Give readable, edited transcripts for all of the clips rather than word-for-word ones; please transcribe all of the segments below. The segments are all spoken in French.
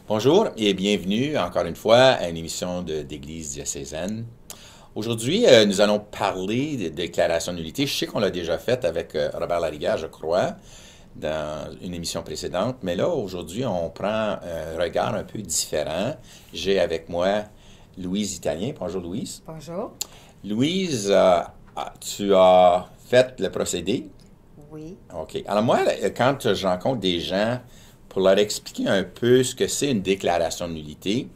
Bonjour et bienvenue encore une fois à une émission d'Église diocésaine. Aujourd'hui, nous allons parler de déclaration de nullité. Je sais qu'on l'a déjà fait avec Robert Larivière, je crois, dans une émission précédente, mais là, aujourd'hui, on prend un regard un peu différent. J'ai avec moi Louise Italien. Bonjour Louise. Bonjour. Louise, tu as fait le procédé? Oui. OK. Alors moi, quand je rencontre des gens, pour leur expliquer un peu ce que c'est une déclaration de nullité,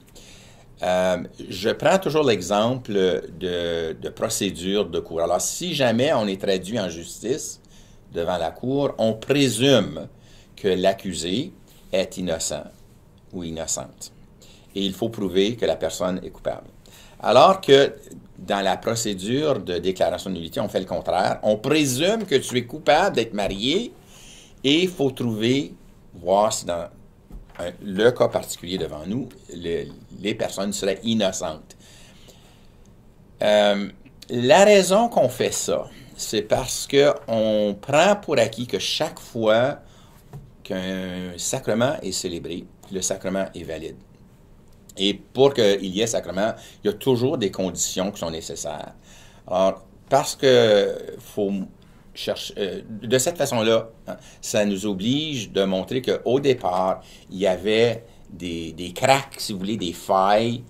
je prends toujours l'exemple de procédure de cour. Alors, si jamais on est traduit en justice devant la cour, on présume que l'accusé est innocent ou innocente. Et il faut prouver que la personne est coupable. Alors que dans la procédure de déclaration de nullité, on fait le contraire. On présume que tu es coupable d'être marié et il faut voir si dans le cas particulier devant nous, les personnes seraient innocentes. La raison qu'on fait ça, c'est parce qu'on prend pour acquis que chaque fois qu'un sacrement est célébré, le sacrement est valide. Et pour qu'il y ait sacrement, il y a toujours des conditions qui sont nécessaires. Alors, parce que faut chercher, de cette façon-là, hein, ça nous oblige de montrer qu'au départ, il y avait des cracks, si vous voulez, des failles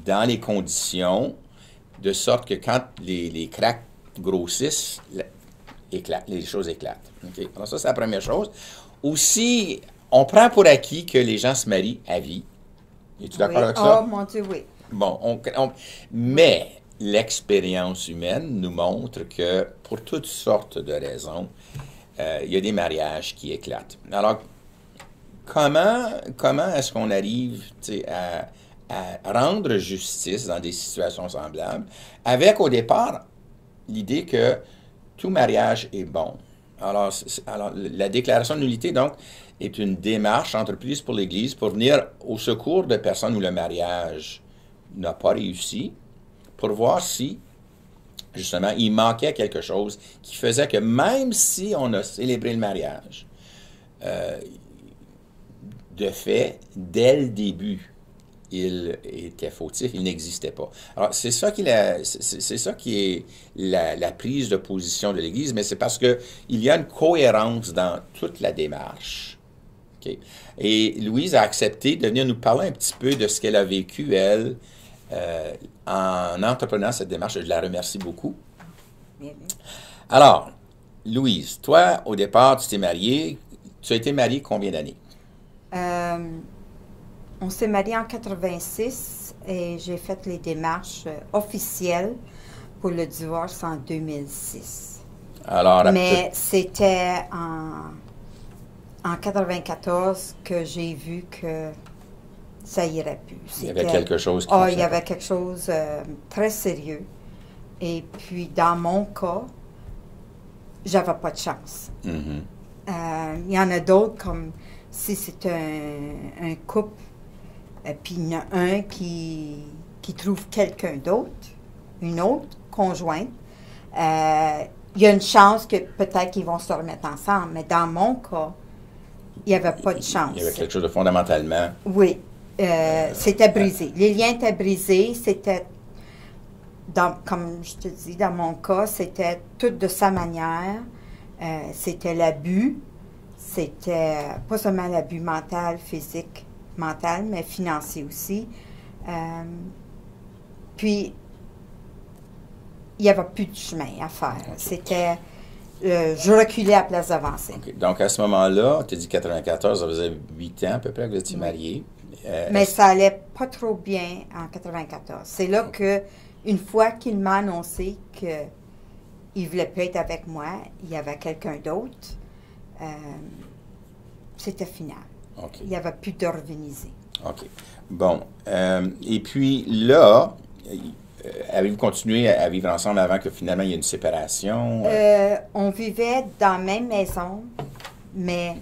dans les conditions, de sorte que quand les cracks grossissent, les choses éclatent. Okay? Alors ça, c'est la première chose. Aussi, on prend pour acquis que les gens se marient à vie. Es-tu d'accord avec ça? Oh, mon Dieu, oui. Bon, mais l'expérience humaine nous montre que pour toutes sortes de raisons, il y a des mariages qui éclatent. Alors, comment est-ce qu'on arrive à rendre justice dans des situations semblables avec au départ l'idée que tout mariage est bon? Alors, la déclaration de nullité, donc, est une démarche entreprise pour l'Église pour venir au secours de personnes où le mariage n'a pas réussi, pour voir si, justement, il manquait quelque chose qui faisait que même si on a célébré le mariage, de fait, dès le début, il était fautif, il n'existait pas. Alors, c'est ça qui est la prise de position de l'Église, mais c'est parce qu'il y a une cohérence dans toute la démarche. Okay? Et Louise a accepté de venir nous parler un petit peu de ce qu'elle a vécu, elle, en entreprenant cette démarche. Je la remercie beaucoup. Bien, bien. Alors, Louise, toi, au départ, tu t'es mariée. Tu as été mariée combien d'années? On s'est mariés en 86 et j'ai fait les démarches officielles pour le divorce en 2006. Alors, Mais c'était en 94 que j'ai vu que ça irait plus. il y avait quelque chose qui il y fonctionnait avait quelque chose très sérieux. Et puis, dans mon cas, j'avais pas de chance. Mhm. Il y en a d'autres, comme si c'est un couple, puis il y en a un qui trouve quelqu'un d'autre, une autre conjointe. Il y a une chance que peut-être qu'ils vont se remettre ensemble, mais dans mon cas, il n'y avait pas de chance. Il y avait quelque chose de fondamentalement. Oui, c'était brisé. Les liens étaient brisés, c'était, comme je te dis, dans mon cas, c'était tout de sa manière. C'était l'abus. C'était pas seulement l'abus mental, physique, mental, mais financier aussi. Puis, il n'y avait plus de chemin à faire. Okay. C'était... je reculais à la place d'avancer. Okay. Donc, à ce moment-là, tu as dit 94, ça faisait 8 ans à peu près que vous étiez mariés. Mais ça allait pas trop bien en 94. C'est là que, une fois qu'il m'a annoncé qu'il ne voulait plus être avec moi, il y avait quelqu'un d'autre, c'était final. Okay. Il n'y avait plus d'organiser. OK. Bon. Et puis là, avez-vous continué à vivre ensemble avant que finalement il y ait une séparation? On vivait dans la même maison, mais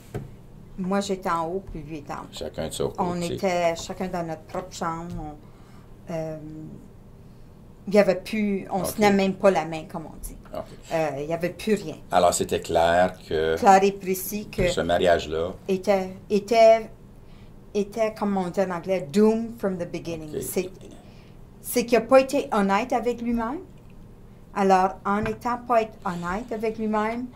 moi j'étais en haut, puis lui était en bas. Chacun de son côté. On était chacun dans notre propre chambre. Il n'y avait plus, on ne se tenait même pas la main, comme on dit. Okay. Il n'y avait plus rien. Alors, c'était clair que Clair et précis que ce mariage-là était était, comme on dit en anglais, doomed from the beginning. OK. C'est qu'il n'a pas été honnête avec lui-même. Alors, en n'étant pas être honnête avec lui-même,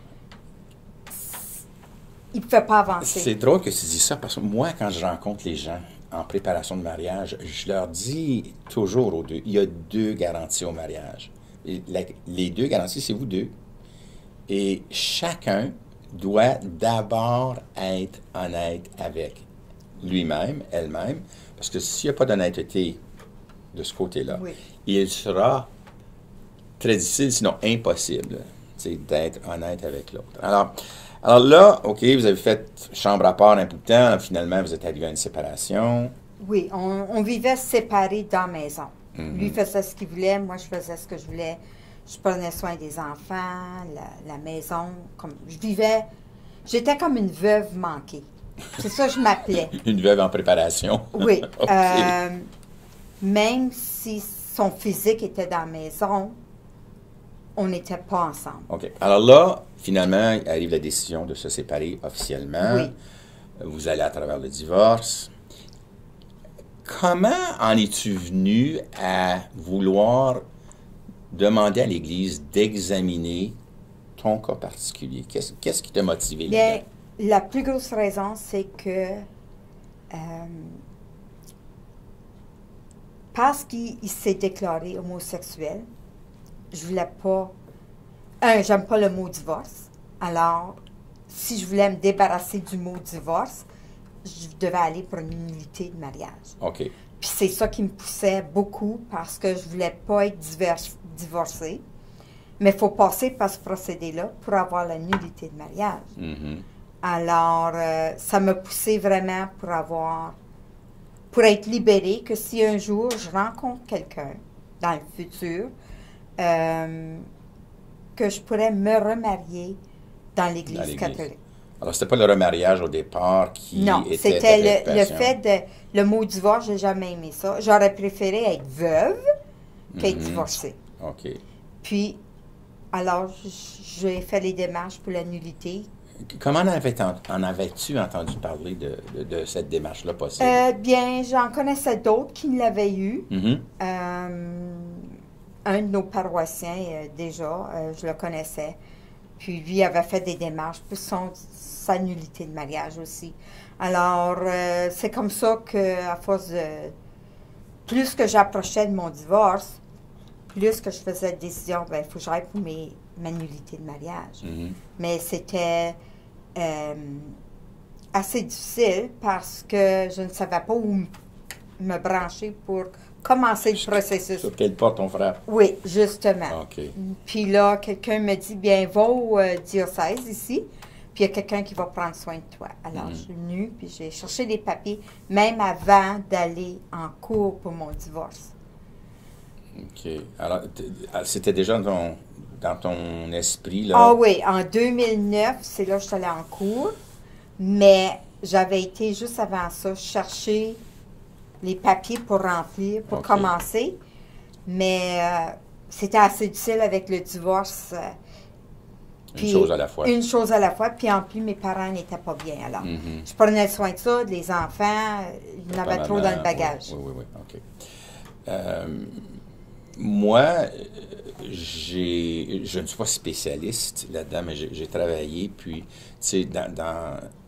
il ne pouvait pas avancer. C'est drôle que tu dis ça, parce que moi, quand je rencontre les gens en préparation de mariage, je leur dis toujours aux deux, il y a 2 garanties au mariage. Et les 2 garanties, c'est vous deux. Et chacun doit d'abord être honnête avec lui-même, elle-même, parce que s'il n'y a pas d'honnêteté de ce côté-là, Oui. il sera très difficile, sinon impossible, d'être honnête avec l'autre. Alors là, OK, vous avez fait chambre à part un peu de temps, finalement, vous êtes arrivé à une séparation. Oui, on vivait séparés dans la maison. Lui faisait ce qu'il voulait, moi je faisais ce que je voulais. Je prenais soin des enfants, la maison. J'étais comme une veuve manquée. C'est ça que je m'appelais. Une veuve en préparation. Oui. OK. Même si son physique était dans la maison, on n'était pas ensemble. OK. Alors là, finalement, arrive la décision de se séparer officiellement. Oui. Vous allez à travers le divorce. Comment en es-tu venu à vouloir demander à l'Église d'examiner ton cas particulier? Qu'est-ce qui t'a motivé Bien, là-dedans? la plus grosse raison, c'est que parce qu'il s'est déclaré homosexuel, je voulais pas... j'aime pas le mot divorce. Alors, si je voulais me débarrasser du mot divorce, je devais aller pour une nullité de mariage. OK. Puis c'est ça qui me poussait beaucoup parce que je voulais pas être divorcée. Mais il faut passer par ce procédé-là pour avoir la nullité de mariage. Mhm. Alors, ça m'a poussé vraiment pour être libérée, que si un jour je rencontre quelqu'un dans le futur, que je pourrais me remarier dans l'Église catholique. Alors, c'était pas le remariage au départ qui Non, était c'était ta le fait de... Le mot divorce, j'ai jamais aimé ça. J'aurais préféré être veuve qu'être divorcée. OK. Puis, alors, j'ai fait les démarches pour la nullité. Comment en avais-tu entendu parler de cette démarche-là possible? Bien, j'en connaissais d'autres qui l'avaient eu. Mhm. Un de nos paroissiens, déjà, je le connaissais. Puis lui avait fait des démarches pour sa nullité de mariage aussi. Alors, c'est comme ça qu'à force de... Plus que j'approchais de mon divorce, plus que je faisais des décisions, il faut que j'aille pour ma nullité de mariage. Mhm. Mais c'était assez difficile parce que je ne savais pas où me brancher pour commencer le processus. Sur quelle porte ton frère? Oui, justement. OK. Puis là, quelqu'un me dit, bien, va au diocèse ici, puis il y a quelqu'un qui va prendre soin de toi. Alors, je suis venue, puis j'ai cherché des papiers, même avant d'aller en cours pour mon divorce. OK. Alors, c'était déjà dans ton esprit, là? Ah oui, en 2009, c'est là que je suis allée en cours, mais j'avais été juste avant ça chercher les papiers pour remplir, pour OK. commencer, mais c'était assez difficile avec le divorce. Une chose à la fois. Une chose à la fois, puis en plus, mes parents n'étaient pas bien, alors. Mhm. Je prenais soin de ça, des enfants, il y en avait trop dans le bagage. Oui, OK. Moi, je ne suis pas spécialiste là-dedans, mais j'ai travaillé, puis, tu sais,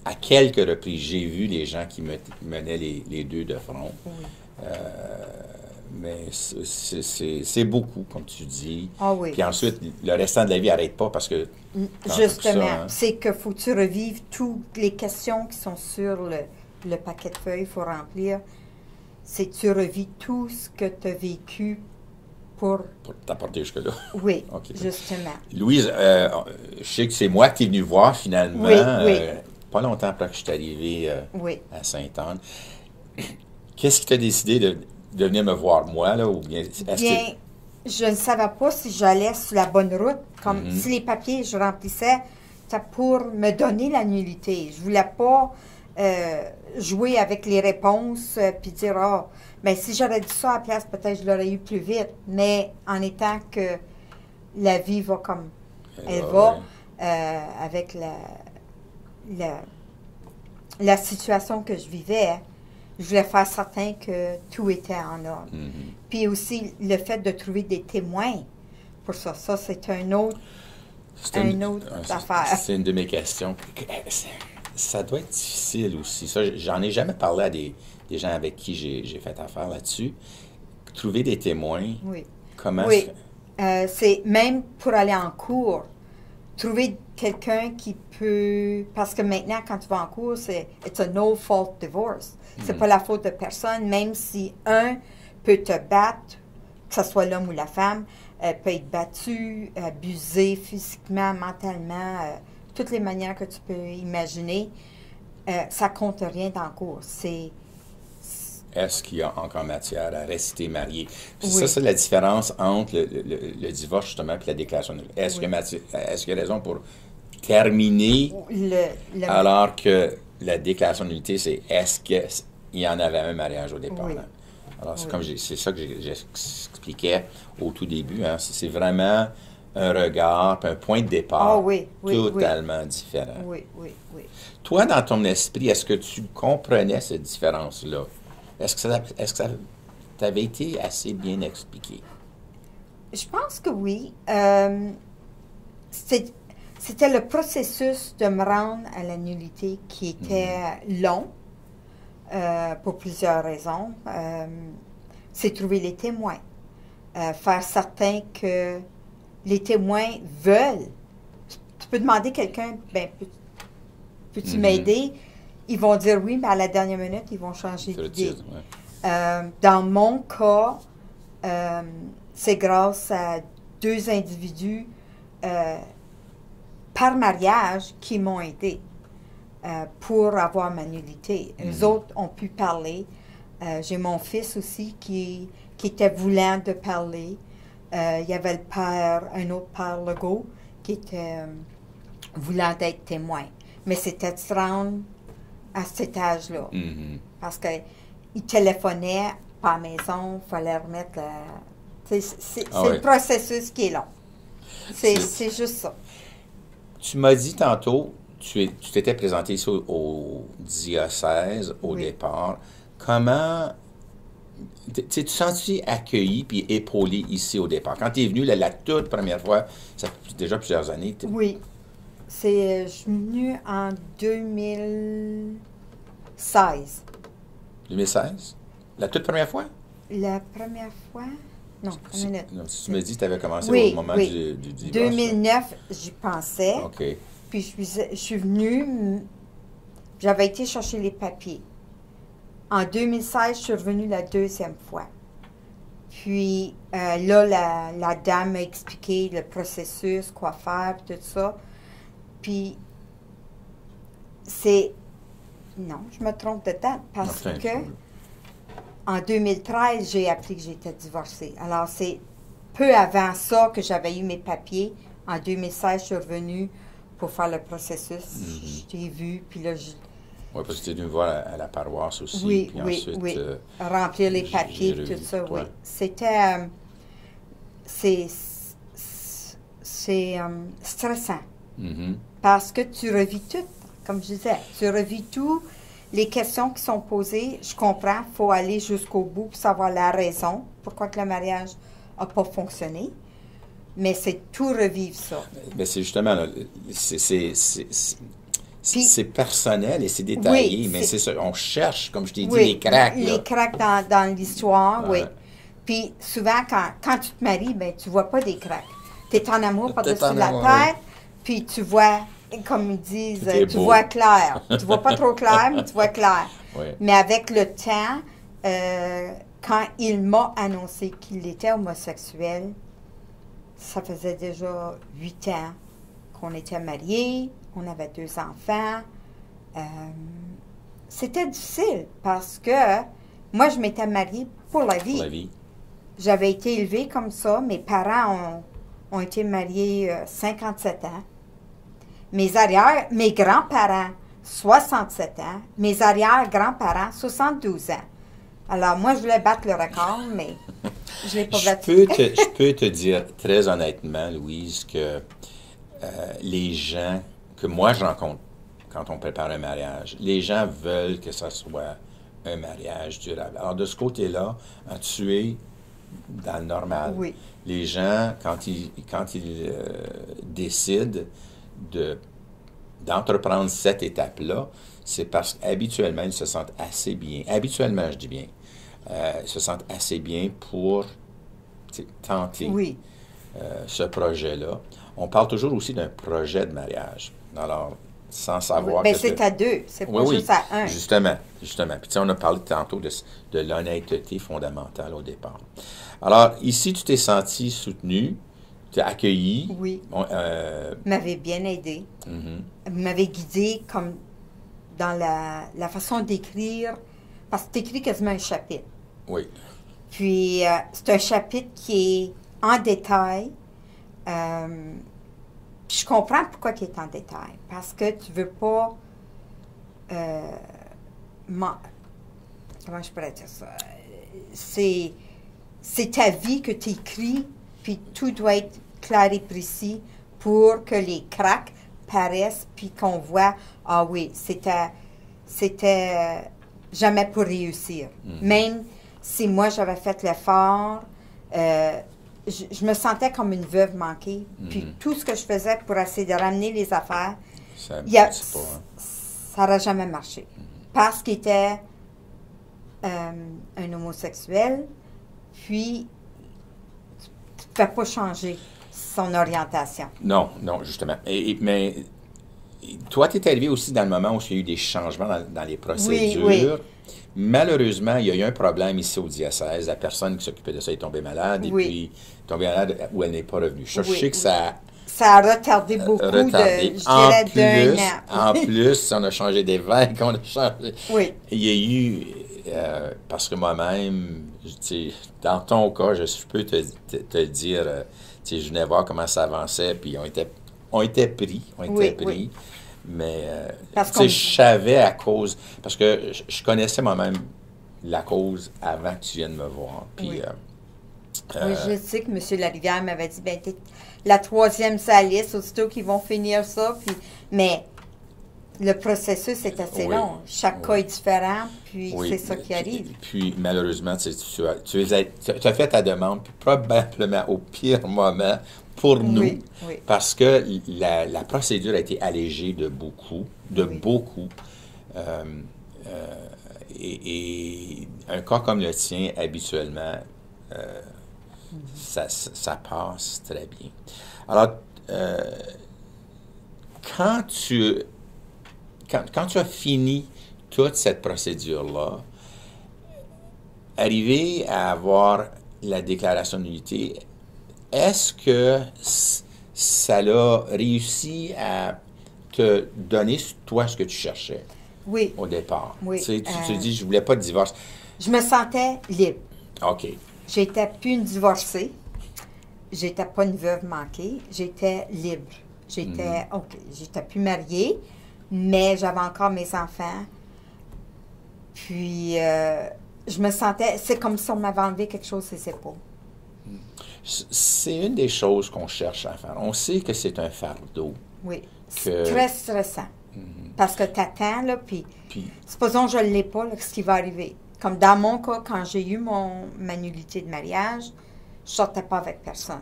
à quelques reprises, j'ai vu les gens qui menaient les deux de front. Oui. Mais c'est beaucoup, comme tu dis. Ah oui. Puis ensuite, le restant de la vie n'arrête pas parce que... Justement, ça, hein. c'est qu'il faut que tu revives toutes les questions qui sont sur le paquet de feuilles qu'il faut remplir. C'est que tu revis tout ce que tu as vécu pour t'apporter jusque-là. Oui, OK. Justement. Louise, je sais que c'est moi qui es venue voir finalement. Oui. Pas longtemps après que je suis arrivé Oui. à Sainte-Anne. Qu'est-ce qui t'a décidé de venir me voir, moi, là, ou bien... Bien, je ne savais pas si j'allais sur la bonne route. Comme si les papiers je remplissais, c'était pour me donner la nullité. Je voulais pas jouer avec les réponses puis dire, ah, mais si j'aurais dit ça à la place, peut-être je l'aurais eu plus vite. Mais en étant que la vie va comme elle va, avec la situation que je vivais, Je voulais faire certain que tout était en ordre. Puis aussi, le fait de trouver des témoins pour ça. Ça, c'est un autre affaire. C'est une de mes questions. Ça doit être difficile aussi. Ça, j'en ai jamais parlé à des gens avec qui j'ai fait affaire là-dessus. Trouver des témoins, Oui. comment Oui. C'est même pour aller en cours. Trouver quelqu'un qui peut... Parce que maintenant, quand tu vas en cours, c'est « it's a no-fault divorce ». C'est pas la faute de personne, même si un peut te battre, que ce soit l'homme ou la femme, peut être battu, abusé physiquement, mentalement, toutes les manières que tu peux imaginer, ça compte rien dans le cours. Est-ce qu'il y a encore matière à rester marié? Puis Oui. ça, c'est la différence entre le divorce, justement, et la déclaration. Est-ce qu'il y a raison pour terminer, alors que la déclaration de nullité, c'est est-ce qu'il y en avait un mariage au départ? Oui. Alors, c'est ça que j'expliquais au tout début. Hein. C'est vraiment un regard, puis un point de départ totalement différent. Oui. Toi, dans ton esprit, est-ce que tu comprenais cette différence-là? Est-ce que ça t'avait été assez bien expliqué? Je pense que oui. C'était le processus de me rendre à la nullité qui était long, pour plusieurs raisons. C'est trouver les témoins. Faire certain que les témoins veulent. Tu peux demander à quelqu'un, peux-tu m'aider? Ils vont dire oui, mais à la dernière minute, ils vont changer d'idée. Dans mon cas, c'est grâce à 2 individus par mariage qui m'ont aidé pour avoir ma nullité. Eux autres ont pu parler. J'ai mon fils aussi qui était voulant de parler. Il y avait un autre père, Legault, qui était voulant d'être témoin. Mais c'était de se rendre à cet âge-là. Parce qu'il téléphonait pas à la maison, il fallait remettre c'est le processus qui est long. C'est juste ça. Tu m'as dit tantôt, tu t'étais présenté ici au diocèse au départ. Comment... Tu te sens-tu accueilli puis épaulé ici au départ? Quand tu es venu la toute première fois, ça fait déjà plusieurs années. Oui. Je suis venue en 2016. 2016? La toute première fois? La première fois? Non, une minute. Non, tu me dis que tu avais commencé au moment du divorce. 2009, j'y pensais. OK. Puis je suis venue, j'avais été chercher les papiers. En 2016, je suis revenue la 2e fois. Puis là, la dame m'a expliqué le processus, quoi faire, tout ça. Puis non, je me trompe de date parce que en 2013, j'ai appris que j'étais divorcée. Alors, c'est peu avant ça que j'avais eu mes papiers. En 2016, je suis revenue pour faire le processus. Je t'ai vu, puis là, oui, parce que tu es venu me voir à la paroisse aussi. Oui, puis oui, ensuite, oui. Remplir les papiers, tout ça, oui. C'était... c'est stressant. Parce que tu revis tout, comme je disais. Tu revis tout. Les questions qui sont posées, je comprends, il faut aller jusqu'au bout pour savoir la raison, pourquoi que le mariage n'a pas fonctionné. Mais c'est tout revivre ça. Mais c'est justement, là, c'est personnel et c'est détaillé, mais c'est ça, on cherche, comme je t'ai dit, les cracks. Les cracks dans l'histoire, oui. Puis souvent, quand tu te maries, ben tu vois pas des cracks. Tu es en amour par-dessus la tête, puis tu vois, comme ils disent, tu vois clair. Tu vois pas trop clair, mais tu vois clair. Mais avec le temps, quand il m'a annoncé qu'il était homosexuel, ça faisait déjà 8 ans qu'on était mariés, on avait 2 enfants. C'était difficile parce que moi, je m'étais mariée pour la vie. Pour la vie. J'avais été élevée comme ça. Mes parents ont été mariés 57 ans. Mes grands-parents, 67 ans. Mes arrière-grands-parents, 72 ans. Alors, moi, je voulais battre le record, mais je ne l'ai pas battu. Je peux te dire très honnêtement, Louise, que les gens que moi je rencontre quand on prépare un mariage, les gens veulent que ça soit un mariage durable. Alors, de ce côté-là, tu es dans le normal. Oui. Les gens, quand ils décident d'entreprendre cette étape-là, c'est parce qu'habituellement, ils se sentent assez bien. Habituellement, je dis bien. Ils se sentent assez bien pour tenter Oui. ce projet-là. On parle toujours aussi d'un projet de mariage. Alors, sans Oui. savoir Ben, que c'est à deux, c'est pas oui, juste à un. justement. Puis, tu sais, on a parlé tantôt de l'honnêteté fondamentale au départ. Alors, ici, tu t'es senti soutenu, tu t'es accueilli. Oui. On, Vous m'avez bien aidé. mhm. Vous m'avez guidé comme dans la façon d'écrire, parce que tu écris quasiment un chapitre. Oui, Puis, c'est un chapitre qui est en détail. Puis je comprends pourquoi il est en détail. Parce que tu veux pas... comment je pourrais dire ça? C'est ta vie que tu écris, puis tout doit être clair et précis pour que les cracks paraissent, puis qu'on voit, ah oui, c'était jamais pour réussir. Même si moi, j'avais fait l'effort, je me sentais comme une veuve manquée. Puis tout ce que je faisais pour essayer de ramener les affaires, ça il y a- aboutit pas, hein. ça n'aurait jamais marché. Parce qu'il était un homosexuel, puis tu ne pouvais pas changer son orientation. Non, non, justement. Mais toi, tu es arrivé aussi dans le moment où il y a eu des changements dans les procédures. Oui. Malheureusement, il y a eu un problème ici au diocèse. La personne qui s'occupait de ça est tombée malade et Oui. puis tombée malade où elle n'est pas revenue. Je Oui, sais que ça Ça a retardé beaucoup, retardé. je dirais, d'un an. En plus, on a changé d'évêque, on a changé. Oui. Il y a eu, parce que moi-même, tu sais, dans ton cas, je peux te le dire, tu sais, je venais voir comment ça avançait, puis on était pris, Oui. mais Parce tu sais, qu'on- je savais à cause, parce que je connaissais moi-même la cause avant que tu viennes me voir, puis Oui. Oui, je sais que M. Larivière m'avait dit, ben, t'es la 3e salisse, aussitôt qu'ils vont finir ça, puis... Mais le processus est assez Oui. long. Chaque cas est différent, puis oui, c'est ça qui arrive. Puis, malheureusement, tu as fait ta demande, puis probablement au pire moment pour nous, Oui. parce que la procédure a été allégée de beaucoup, Oui. Euh, et un cas comme le tien, habituellement, ça passe très bien. Alors, quand tu as fini toute cette procédure-là, arrivé à avoir la déclaration d'unité, est-ce que ça l'a réussi à te donner, toi, ce que tu cherchais Oui. au départ? Oui, Tu sais, tu te dis, je voulais pas de divorce. Je me sentais libre. OK. J'étais plus une divorcée. J'étais pas une veuve manquée. J'étais libre. J'étais plus mariée, mais j'avais encore mes enfants. Puis, je me sentais... C'est comme si on m'avait enlevé quelque chose sur les épaules. C'est une des choses qu'on cherche à faire. On sait que c'est un fardeau. Oui. C'est très stressant. Mhm. Parce que t'attends, là, puis... Puis, Supposons que je ne l'ai pas, là, ce qui va arriver. Comme dans mon cas, quand j'ai eu ma nullité de mariage, je sortais pas avec personne.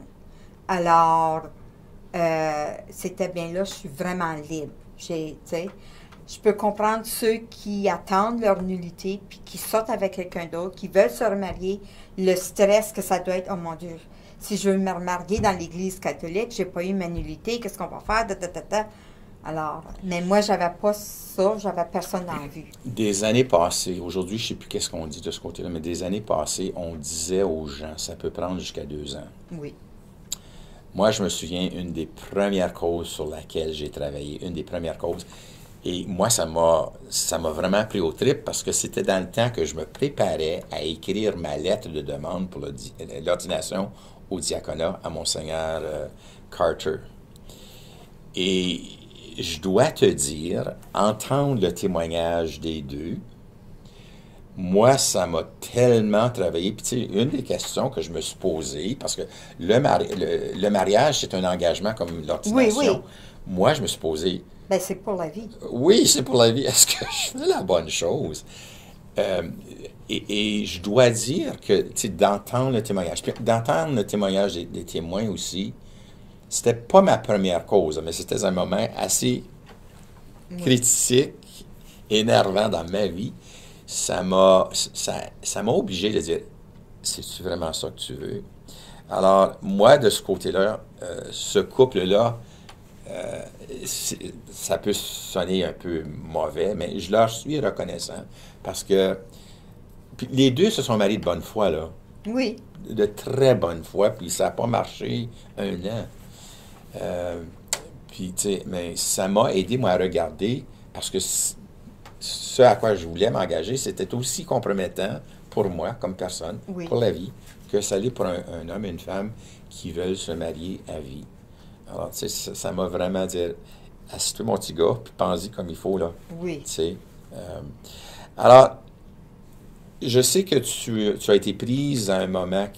Alors, c'était bien là, je suis vraiment libre. Tu sais, je peux comprendre ceux qui attendent leur nullité, puis qui sortent avec quelqu'un d'autre, qui veulent se remarier, le stress que ça doit être, oh mon Dieu, si je veux me remarier dans l'Église catholique, j'ai pas eu ma nullité, qu'est-ce qu'on va faire? Alors, mais moi, j'avais pas ça, j'avais personne en vue. des années passées, aujourd'hui, je ne sais plus qu'est-ce qu'on dit de ce côté-là, mais des années passées, on disait aux gens, ça peut prendre jusqu'à 2 ans. Oui. Moi, je me souviens, une des premières causes sur laquelle j'ai travaillé, une des premières causes, et moi, ça m'a vraiment pris au trip parce que c'était dans le temps que je me préparais à écrire ma lettre de demande pour l'ordination au diaconat à Monseigneur Carter. Et je dois te dire, entendre le témoignage des deux, moi, ça m'a tellement travaillé. Puis, tu sais, une des questions que je me suis posée, parce que le mariage, c'est un engagement comme l'ordination. Oui, oui. Moi, je me suis posé, Ben, c'est pour la vie. oui, c'est pour la vie. Est-ce que je fais la bonne chose? Euh, et je dois dire que, tu sais, d'entendre le témoignage, puis d'entendre le témoignage des témoins aussi, c'était pas ma première cause, mais c'était un moment assez Oui. critique, énervant dans ma vie. Ça m'a obligé de dire, c'est-tu vraiment ça que tu veux? Alors, moi, de ce côté-là, ce couple-là, euh, ça peut sonner un peu mauvais, mais je leur suis reconnaissant parce que puis les deux se sont mariés de bonne foi, là. Oui. De très bonne foi, puis ça n'a pas marché un an. Euh, Puis, tu sais, mais ça m'a aidé, moi, à regarder, parce que ce à quoi je voulais m'engager, c'était aussi compromettant pour moi, comme personne, Oui. pour la vie, que ça l'est pour un homme et une femme qui veulent se marier à vie. Alors, tu sais, ça m'a vraiment dit, assis-toi, mon petit gars, puis pense-y comme il faut, là. Oui. Tu sais. Alors, je sais que tu as été prise à un moment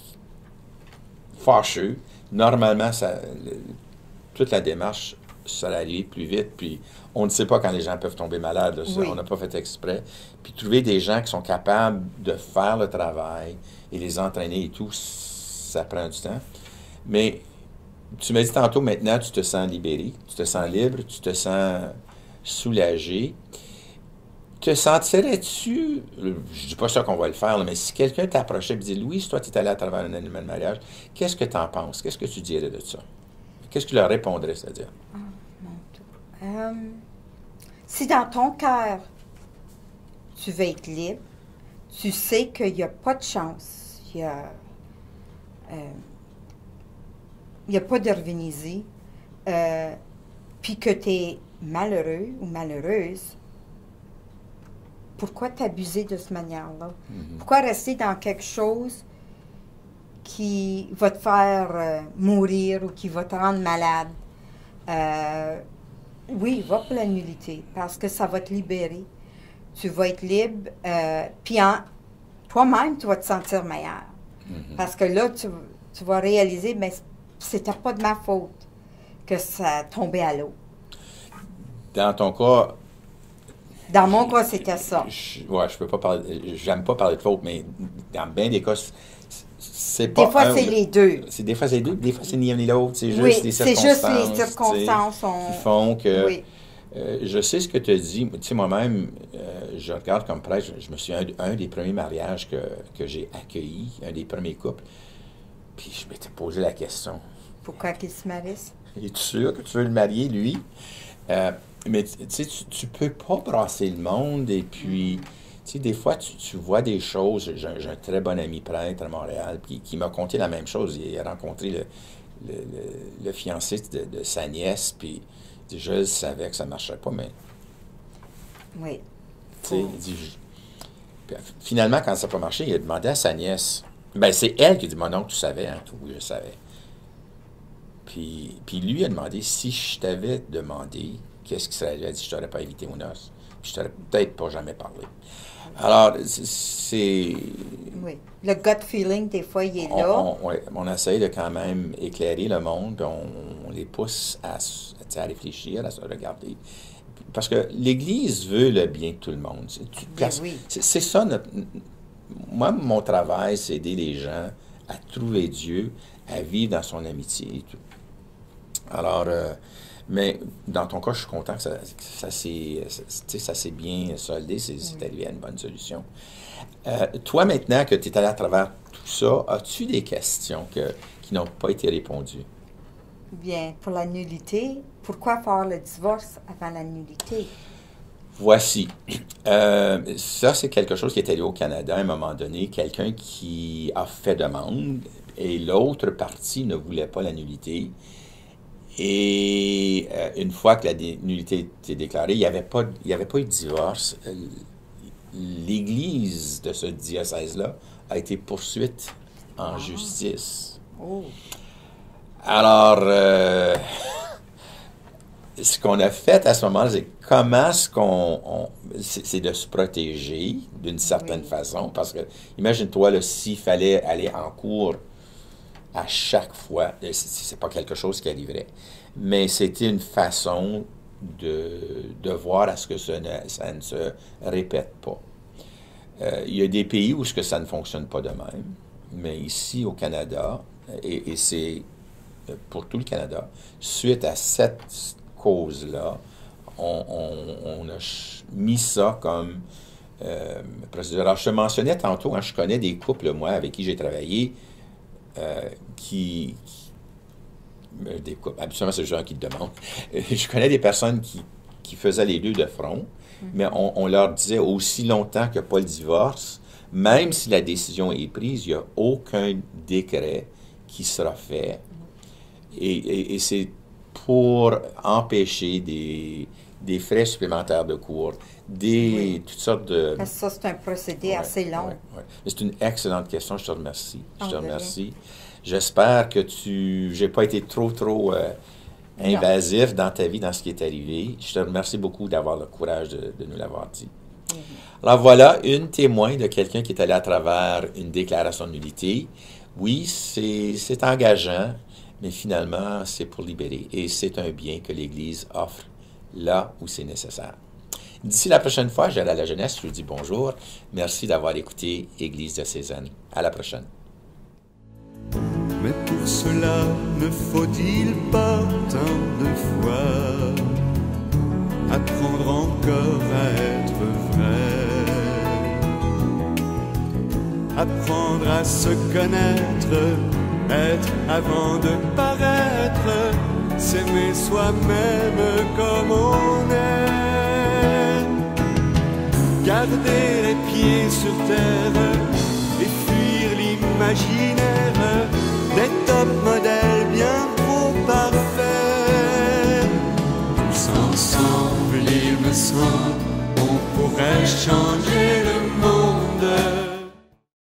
fâcheux. Normalement, toute la démarche serait allée plus vite, puis on ne sait pas quand les gens peuvent tomber malades, là, on Oui. n'a pas fait exprès. Puis trouver des gens qui sont capables de faire le travail et les entraîner et tout, ça prend du temps. Mais tu m'as dit tantôt, maintenant, tu te sens libéré, tu te sens libre, tu te sens soulagé. Te sentirais-tu, je dis pas ça qu'on va le faire, là, mais si quelqu'un t'approchait et dit, Louise, toi, tu es allé à travers un animal de mariage, qu'est-ce que tu en penses? Qu'est-ce que tu dirais de ça? Qu'est-ce que tu leur répondrais, c'est-à-dire? Ah, mon Dieu. Si dans ton cœur, tu veux être libre, tu sais qu'il n'y a pas de chance, il y a pas de revenir-y, puis que tu es malheureux ou malheureuse, pourquoi t'abuser de cette manière-là? Pourquoi rester dans quelque chose qui va te faire mourir ou qui va te rendre malade? Oui, va pour la nullité, parce que ça va te libérer. Tu vas être libre, puis toi-même, tu vas te sentir meilleur. Parce que là, tu vas réaliser, mais c'était pas de ma faute que ça tombait à l'eau. Dans ton cas, Dans mon cas, c'était ça. ouais, je peux pas parler, j'aime pas parler de faute, mais dans bien des cas, c'est pas Des fois, c'est les deux. Des fois, c'est les deux, des fois, c'est ni un ni l'autre. C'est juste Oui, les c'est circonstances. juste les circonstances. Qui font que. Oui. Je sais ce que tu as dit. Tu sais, moi-même, je regarde comme prêtre, je me souviens un des premiers mariages que j'ai accueilli, un des premiers couples. Puis je m'étais posé la question. Pourquoi qu'il se marisse? Es-tu sûr que tu veux le marier, lui? Mais tu sais, tu peux pas brasser le monde. Et puis, tu sais, des fois, tu vois des choses. J'ai un très bon ami prêtre à Montréal qui m'a conté la même chose. Il a rencontré le fiancé de sa nièce, puis je savais que ça ne marcherait pas, mais Oui. tu sais, il dit, puis, finalement, quand ça n'a pas marché, il a demandé à sa nièce. Ben, c'est elle qui a dit, mon oncle, tu savais, hein? Oui, je savais. Puis lui a demandé, si je t'avais demandé, qu'est-ce qui serait arrivé? Elle a dit, je t'aurais pas invité aux noces. Puis je t'aurais peut-être pas jamais parlé. Alors, c'est... Oui. Le gut feeling, des fois, il est là. Ouais, on essaie de quand même éclairer le monde, puis on les pousse à réfléchir, à se regarder. Parce que l'Église veut le bien de tout le monde. Bien oui. C'est ça, moi, mon travail, c'est aider les gens à trouver Dieu, à vivre dans son amitié et tout. Alors, mais dans ton cas, je suis content que ça s'est bien soldé, c'est arrivé à une bonne solution. Toi, maintenant que tu es allé à travers tout ça, as-tu des questions qui n'ont pas été répondues? Bien, pour la nullité, pourquoi faire le divorce avant la nullité? Voici. Ça, c'est quelque chose qui est allé au Canada à un moment donné. Quelqu'un qui a fait demande et l'autre partie ne voulait pas la nullité. Et une fois que la nullité était déclarée, il n'y avait pas eu de divorce. L'Église de ce diocèse-là a été poursuite en justice. Oh. Alors, ce qu'on a fait à ce moment-là, c'est comment est-ce c'est de se protéger d'une certaine façon. Parce que, imagine-toi, là, s'il fallait aller en cours à chaque fois, c'est pas quelque chose qui arriverait. Mais c'était une façon de voir à ce que ça ne se répète pas. Il y a des pays où ça ne fonctionne pas de même, mais ici au Canada, et c'est pour tout le Canada, suite à cette cause-là, on a mis ça comme procédure. Alors, je te mentionnais tantôt, je connais des couples, moi, avec qui j'ai travaillé, des couples, habituellement, c'est le genre qui te demande. Je connais des personnes qui faisaient les deux de front, mais on leur disait aussi longtemps qu'il n'y a pas le divorce, même si la décision est prise, il n'y a aucun décret qui sera fait. Et c'est pour empêcher des frais supplémentaires de cours, toutes sortes de... Parce que ça, c'est un procédé assez long. Ouais. C'est une excellente question, je te remercie. Je te remercie. J'espère que j'ai pas été trop invasif dans ta vie, dans ce qui est arrivé. Je te remercie beaucoup d'avoir le courage de nous l'avoir dit. Alors voilà, une témoin de quelqu'un qui est allé à travers une déclaration de nullité. Oui, c'est engageant, mais finalement, c'est pour libérer. Et c'est un bien que l'Église offre là où c'est nécessaire. D'ici la prochaine fois, j'allais à la jeunesse, je vous dis bonjour. Merci d'avoir écouté Église de Cézanne. À la prochaine. Mais pour cela, ne faut-il pas tant de fois apprendre encore à être vrai, apprendre à se connaître, être avant de paraître, s'aimer soi-même comme on est, garder les pieds sur terre et fuir l'imaginaire des top modèles bien trop parfaits. Tous ensemble, il me semble,